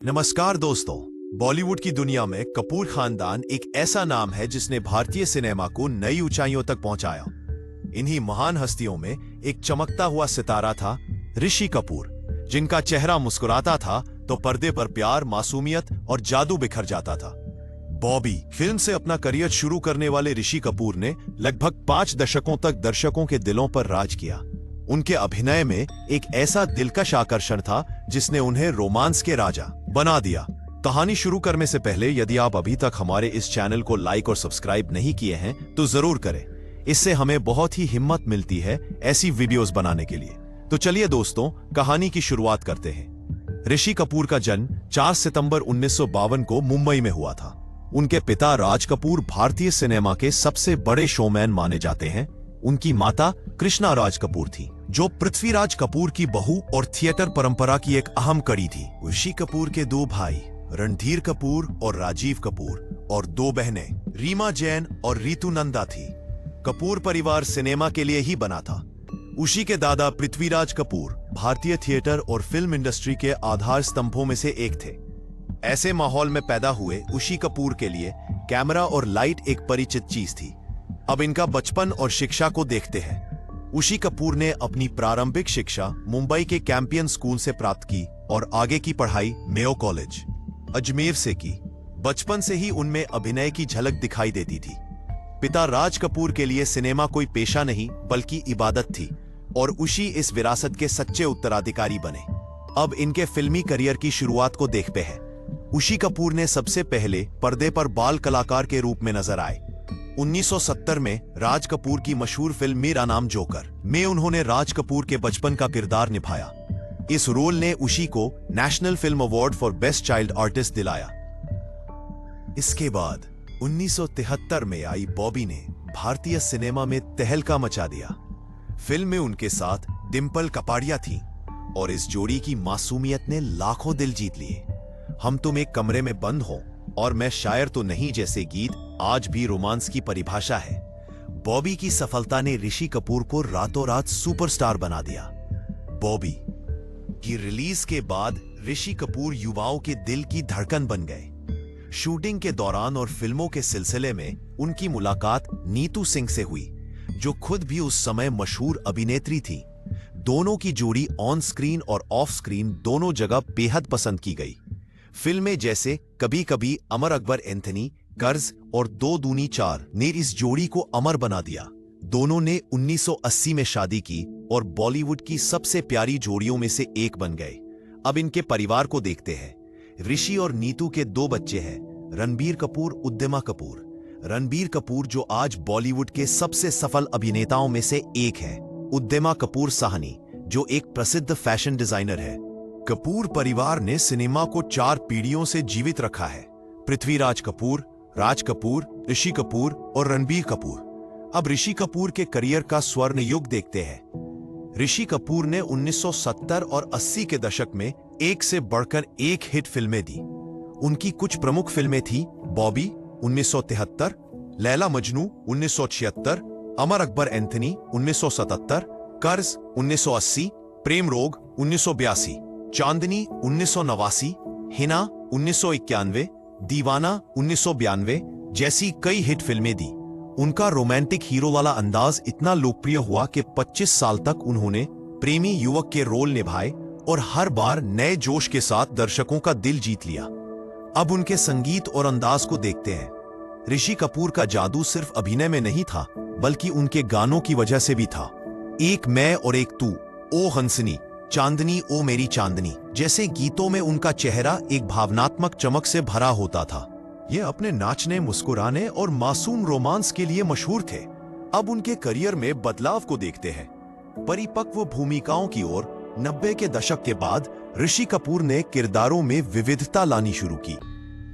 नमस्कार दोस्तों। बॉलीवुड की दुनिया में कपूर खानदान एक ऐसा नाम है जिसने भारतीय सिनेमा को नई ऊंचाइयों तक पहुंचाया। इन्हीं महान हस्तियों में एक चमकता हुआ सितारा था ऋषि कपूर, जिनका चेहरा मुस्कुराता था तो पर्दे पर प्यार, मासूमियत और जादू बिखर जाता था। बॉबी फिल्म से अपना करियर शुरू करने वाले ऋषि कपूर ने लगभग 5 दशकों तक दर्शकों के दिलों पर राज किया। उनके अभिनय में एक ऐसा दिलकश आकर्षण था जिसने उन्हें रोमांस के राजा बना दिया। कहानी शुरू करने से पहले यदि आप अभी तक हमारे इस चैनल को लाइक और सब्सक्राइब नहीं किए हैं तो जरूर करें। इससे हमें बहुत ही हिम्मत मिलती है ऐसी वीडियोस बनाने के लिए। तो चलिए दोस्तों, कहानी की शुरुआत करते हैं। ऋषि कपूर का जन्म 4 सितंबर 1952 को मुंबई में हुआ था। उनके पिता राज कपूर भारतीय सिनेमा के सबसे बड़े शोमैन माने जाते हैं। उनकी माता कृष्णा राज कपूर थी, जो पृथ्वीराज कपूर की बहू और थिएटर परंपरा की एक अहम कड़ी थी। ऋषि कपूर के 2 भाई रणधीर कपूर और राजीव कपूर और 2 बहनें रीमा जैन और रीतू नंदा थी। कपूर परिवार सिनेमा के लिए ही बना था। ऋषि के दादा पृथ्वीराज कपूर भारतीय थिएटर और फिल्म इंडस्ट्री के आधार स्तंभों में से एक थे। ऐसे माहौल में पैदा हुए ऋषि कपूर के लिए कैमरा और लाइट एक परिचित चीज थी। अब इनका बचपन और शिक्षा को देखते हैं। ऋषि कपूर ने अपनी प्रारंभिक शिक्षा मुंबई के कैंपियन स्कूल से प्राप्त की और आगे की पढ़ाई मेयो कॉलेज अजमेर से की। बचपन से ही उनमें अभिनय की झलक दिखाई देती थी। पिता राज कपूर के लिए सिनेमा कोई पेशा नहीं बल्कि इबादत थी और ऋषि इस विरासत के सच्चे उत्तराधिकारी बने। अब इनके फिल्मी करियर की शुरुआत को देखते हैं। ऋषि कपूर ने सबसे पहले पर्दे पर बाल कलाकार के रूप में नजर आए। 1970 में राज कपूर की मशहूर फिल्म मेरा नाम जोकर में उन्होंने राज कपूर के बचपन का किरदार निभाया। इस रोल ने ऋषि को national film award for best child artist दिलाया। इसके बाद 1973 में आई बॉबी ने भारतीय सिनेमा में तहलका मचा दिया। फिल्म में उनके साथ डिंपल कपाड़िया थी और इस जोड़ी की मासूमियत ने लाखों दिल जीत लिए। हम तुम एक कमरे में बंद हो और मैं शायर तो नहीं जैसे गीत आज भी रोमांस की परिभाषा है। बॉबी की सफलता ने ऋषि कपूर को रातों रात सुपरस्टार बना दिया। बॉबी की रिलीज के बाद ऋषि कपूर युवाओं के दिल की धड़कन बन गए। शूटिंग के दौरान और फिल्मों के सिलसिले में उनकी मुलाकात नीतू सिंह से हुई, जो खुद भी उस समय मशहूर अभिनेत्री थी। दोनों की जोड़ी ऑन स्क्रीन और ऑफ स्क्रीन दोनों जगह बेहद पसंद की गई। फिल्में जैसे कभी कभी, अमर अकबर एंथनी, कर्ज और 2 दूनी 4 ने इस जोड़ी को अमर बना दिया। दोनों ने 1980 में शादी की और बॉलीवुड की सबसे प्यारी जोड़ियों में से एक बन गए। अब इनके परिवार को देखते हैं। ऋषि और नीतू के 2 बच्चे हैं, रणबीर कपूर, उद्यमा कपूर। रणबीर कपूर जो आज बॉलीवुड के सबसे सफल अभिनेताओं में से एक है। उद्यमा कपूर साहनी जो एक प्रसिद्ध फैशन डिजाइनर है। कपूर परिवार ने सिनेमा को 4 पीढ़ियों से जीवित रखा है। पृथ्वीराज कपूर, राज कपूर, ऋषि कपूर और रणबीर कपूर। अब ऋषि कपूर के करियर का स्वर्ण युग देखते हैं। ऋषि कपूर ने 1970 और 80 के दशक में एक से बढ़कर एक हिट फिल्में दी। उनकी कुछ प्रमुख फिल्में थी बॉबी 1973, लैला मजनू 1976, अमर अकबर एंथनी 1977, कर्ज 1980, प्रेम रोग 1982, चांदनी 1989, हिना 1991, दीवाना 1992 जैसी कई हिट फिल्में दी। उनका रोमांटिक हीरो वाला अंदाज इतना लोकप्रिय हुआ कि 25 साल तक उन्होंने प्रेमी युवक के रोल निभाए और हर बार नए जोश के साथ दर्शकों का दिल जीत लिया। अब उनके संगीत और अंदाज को देखते हैं। ऋषि कपूर का जादू सिर्फ अभिनय में नहीं था बल्कि उनके गानों की वजह से भी था। एक मैं और एक तू, ओ हंसनी, चांदनी ओ मेरी चांदनी जैसे गीतों में उनका चेहरा एक भावनात्मक चमक से भरा होता था। ये अपने नाचने, मुस्कुराने और मासूम रोमांस के लिए मशहूर थे। अब उनके करियर में बदलाव को देखते हैं। परिपक्व भूमिकाओं की ओर 90 के दशक के बाद ऋषि कपूर ने किरदारों में विविधता लानी शुरू की।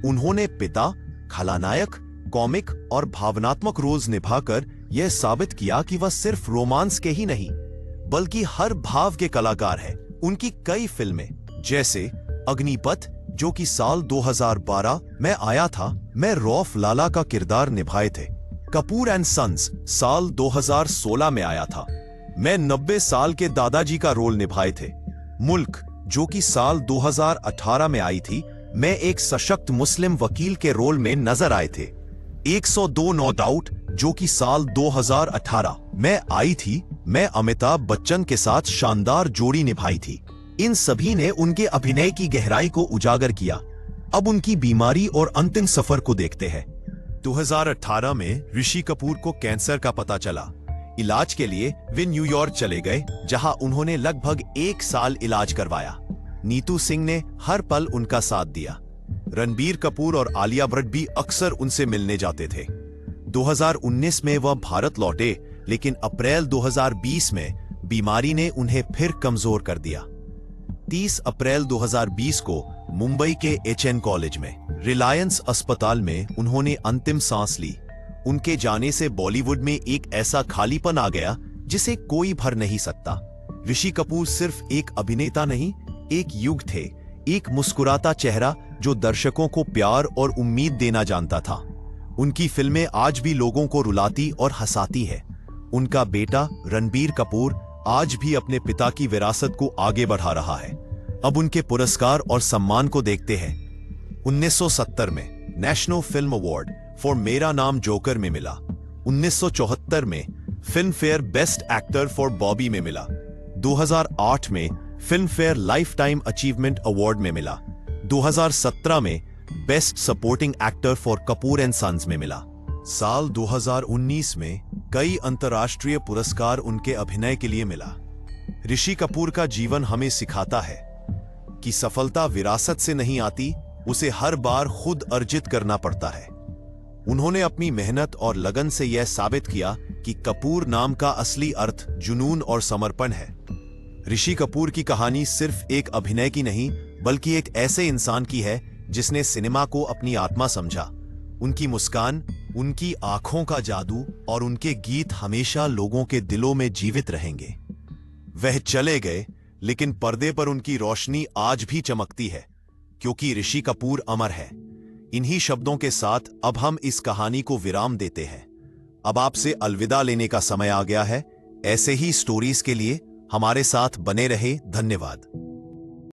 उन्होंने पिता, खलनायक, कॉमिक और भावनात्मक रोल्स निभाकर यह साबित किया कि वह सिर्फ रोमांस के ही नहीं बल्कि हर भाव के कलाकार हैं। उनकी कई फिल्में जैसे अग्निपथ जो कि साल 2012 में आया था, में रौफ लाला का किरदार निभाए थे। कपूर एंड सन्स साल 2016 में आया था, में 90 साल के दादाजी का रोल निभाए थे। मुल्क जो कि साल 2018 में आई थी, में एक सशक्त मुस्लिम वकील के रोल में नजर आए थे। 102 नो डाउट, जो कि साल 2018 में आई थी, में अमिताभ बच्चन के साथ शानदार जोड़ी निभाई थी। इन सभी ने उनके अभिनय की गहराई को उजागर किया। अब उनकी बीमारी और अंतिम सफर को देखते हैं। 2018 में ऋषि कपूर को कैंसर का पता चला। इलाज के लिए वे न्यूयॉर्क चले गए, जहां उन्होंने लगभग 1 साल इलाज करवाया। नीतू सिंह ने हर पल उनका साथ दिया। रणबीर कपूर और आलिया भट्ट भी अक्सर उनसे मिलने जाते थे। 2019 में वह भारत लौटे, लेकिन अप्रैल 2020 में बीमारी ने उन्हें फिर कमजोर कर दिया। 30 अप्रैल 2020 को मुंबई के HN कॉलेज में रिलायंस अस्पताल में उन्होंने अंतिम सांस ली। उनके जाने से बॉलीवुड में एक ऐसा खालीपन आ गया जिसे कोई भर नहीं सकता। ऋषि कपूर सिर्फ एक अभिनेता नहीं, एक युग थे, एक मुस्कुराता चेहरा जो दर्शकों को प्यार और उम्मीद देना जानता था। उनकी फिल्में आज भी लोगों को रुलाती और हंसाती है। उनका बेटा रणबीर कपूर आज भी अपने पिता की विरासत को आगे बढ़ा रहा है। अब उनके पुरस्कार और सम्मान को देखते हैं। 1970 में नेशनल फिल्म अवार्ड फॉर मेरा नाम जोकर में मिला। 1974 में Filmfare best actor for Bobby में मिला। 2008 में Filmfare lifetime achievement award में मिला। 2017 में best supporting actor for Kapoor and sons में मिला। साल 2019 में कई अंतर्राष्ट्रीय पुरस्कार उनके अभिनय के लिए मिला। ऋषि कपूर का जीवन हमें सिखाता है कि सफलता विरासत से नहीं आती, उसे हर बार खुद अर्जित करना पड़ता है। उन्होंने अपनी मेहनत और लगन से यह साबित किया कि कपूर नाम का असली अर्थ जुनून और समर्पण है। ऋषि कपूर की कहानी सिर्फ एक अभिनय की नहीं, बल्कि एक ऐसे इंसान की है जिसने सिनेमा को अपनी आत्मा समझा। उनकी मुस्कान, उनकी आंखों का जादू और उनके गीत हमेशा लोगों के दिलों में जीवित रहेंगे। वह चले गए, लेकिन पर्दे पर उनकी रोशनी आज भी चमकती है, क्योंकि ऋषि कपूर अमर है। इन्हीं शब्दों के साथ अब हम इस कहानी को विराम देते हैं। अब आपसे अलविदा लेने का समय आ गया है। ऐसे ही स्टोरीज के लिए हमारे साथ बने रहे। धन्यवाद।